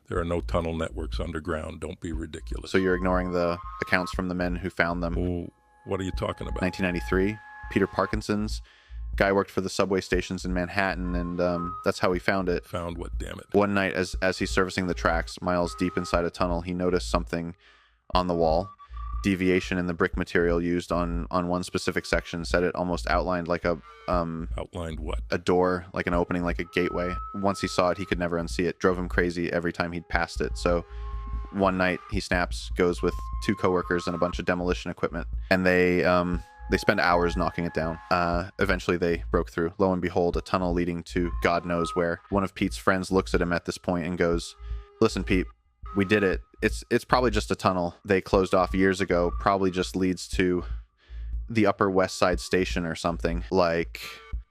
There are no tunnel networks underground. Don't be ridiculous. So you're ignoring the accounts from the men who found them. Well, what are you talking about? 1993, Peter Parkinson's guy worked for the subway stations in Manhattan, and that's how he found it. Found what, damn it? One night, as he's servicing the tracks, miles deep inside a tunnel, he noticed something on the wall. Deviation in the brick material used on one specific section said it almost outlined like a Outlined what? a door, like an opening, like a gateway. Once he saw it, he could never unsee it. Drove him crazy every time he'd passed it. So one night he snaps, goes with two coworkers and a bunch of demolition equipment, and they spend hours knocking it down. Eventually they broke through. Lo and behold, a tunnel leading to God knows where. One of Pete's friends looks at him at this point and goes, "Listen, Pete, we did it. It's probably just a tunnel they closed off years ago. Probably just leads to the Upper West Side Station or something. Like,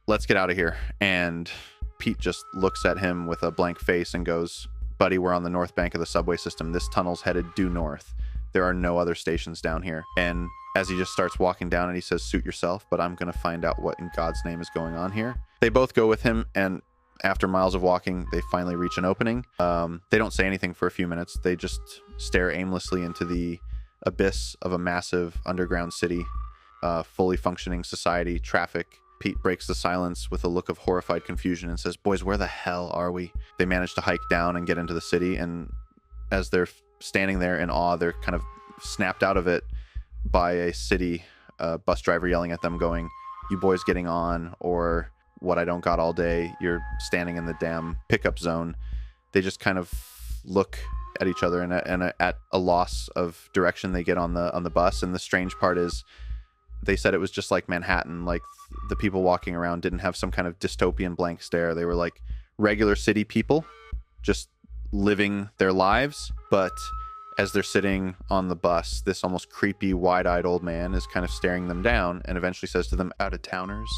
let's get out of here." And Pete just looks at him with a blank face and goes, "Buddy, we're on the north bank of the subway system. This tunnel's headed due north. There are no other stations down here." And as he just starts walking down and he says, "Suit yourself, but I'm going to find out what in God's name is going on here." They both go with him, and after miles of walking, they finally reach an opening. They don't say anything for a few minutes. They just stare aimlessly into the abyss of a massive underground city, fully functioning society, traffic. Pete breaks the silence with a look of horrified confusion and says, "Boys, where the hell are we?" They manage to hike down and get into the city, and as they're standing there in awe, they're kind of snapped out of it by a city bus driver yelling at them going, "You boys getting on, or what I don't got all day, you're standing in the damn pickup zone." They just kind of look at each other and at a loss of direction. They get on the bus, and the strange part is they said it was just like Manhattan. Like, the people walking around didn't have some kind of dystopian blank stare. They were like regular city people just living their lives. But as they're sitting on the bus, this almost creepy, wide-eyed old man is kind of staring them down and eventually says to them, "Out-of-towners."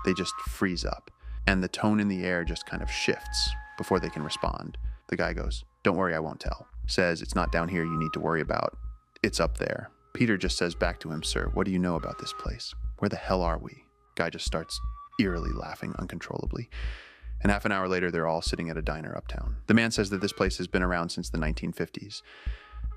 They just freeze up, and the tone in the air just kind of shifts before they can respond. The guy goes, "Don't worry, I won't tell." Says, "It's not down here you need to worry about. It's up there." Peter just says back to him, "Sir, what do you know about this place? Where the hell are we?" Guy just starts eerily laughing uncontrollably. And half an hour later, they're all sitting at a diner uptown. The man says that this place has been around since the 1950s,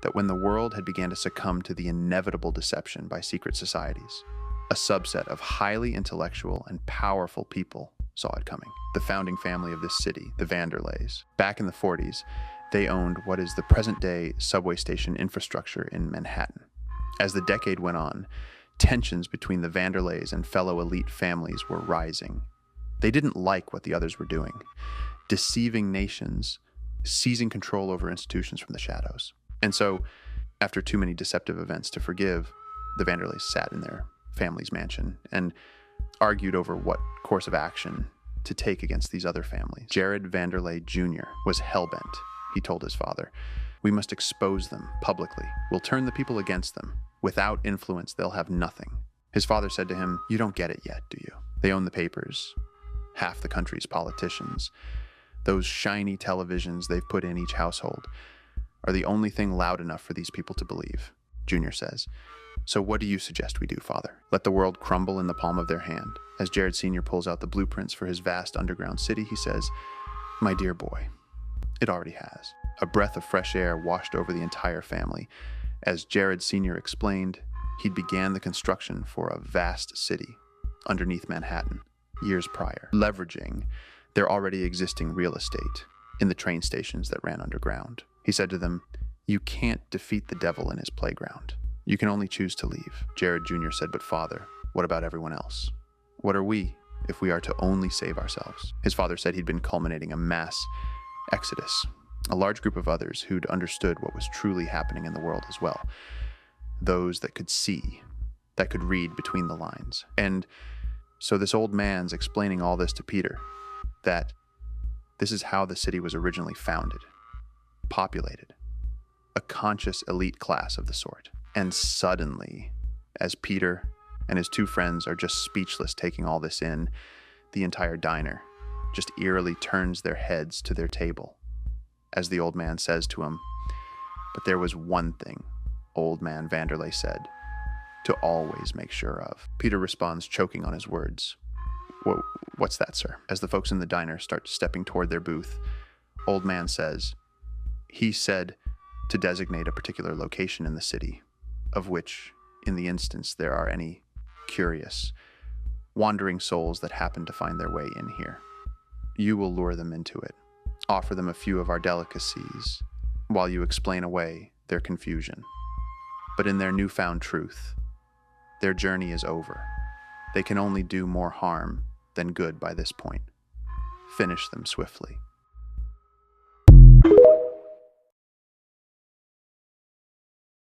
that when the world had began to succumb to the inevitable deception by secret societies, a subset of highly intellectual and powerful people saw it coming. The founding family of this city, the Vanderleys. Back in the 40s, they owned what is the present-day subway station infrastructure in Manhattan. As the decade went on, tensions between the Vanderleys and fellow elite families were rising. They didn't like what the others were doing, deceiving nations, seizing control over institutions from the shadows. And so, after too many deceptive events to forgive, the Vanderleys sat in their family's mansion and argued over what course of action to take against these other families. Jared Vanderley Jr. was hellbent. He told his father, "We must expose them publicly. We'll turn the people against them. Without influence, they'll have nothing." His father said to him, "You don't get it yet, do you? They own the papers, half the country's politicians. Those shiny televisions they've put in each household are the only thing loud enough for these people to believe." Junior says, "So what do you suggest we do, Father? Let the world crumble in the palm of their hand?" As Jared Sr. pulls out the blueprints for his vast underground city, he says, "My dear boy, it already has." A breath of fresh air washed over the entire family. As Jared Sr. explained, he'd began the construction for a vast city underneath Manhattan years prior, leveraging their already existing real estate in the train stations that ran underground. He said to them, "You can't defeat the devil in his playground. You can only choose to leave." Jared Jr. said, "But Father, what about everyone else? What are we if we are to only save ourselves?" His father said he'd been culminating a mass exodus, a large group of others who'd understood what was truly happening in the world as well. Those that could see, that could read between the lines. And so this old man's explaining all this to Peter, that this is how the city was originally founded, populated, a conscious elite class of the sort. And suddenly, as Peter and his two friends are just speechless taking all this in, the entire diner just eerily turns their heads to their table as the old man says to him, "But there was one thing," old man Vanderley said, "to always make sure of." Peter responds, choking on his words, "What's that, sir?" As the folks in the diner start stepping toward their booth, old man says, He said to designate a particular location in the city, of which, in the instance, there are any curious, wandering souls that happen to find their way in here. You will lure them into it, offer them a few of our delicacies, while you explain away their confusion. But in their newfound truth, their journey is over. They can only do more harm than good by this point. Finish them swiftly.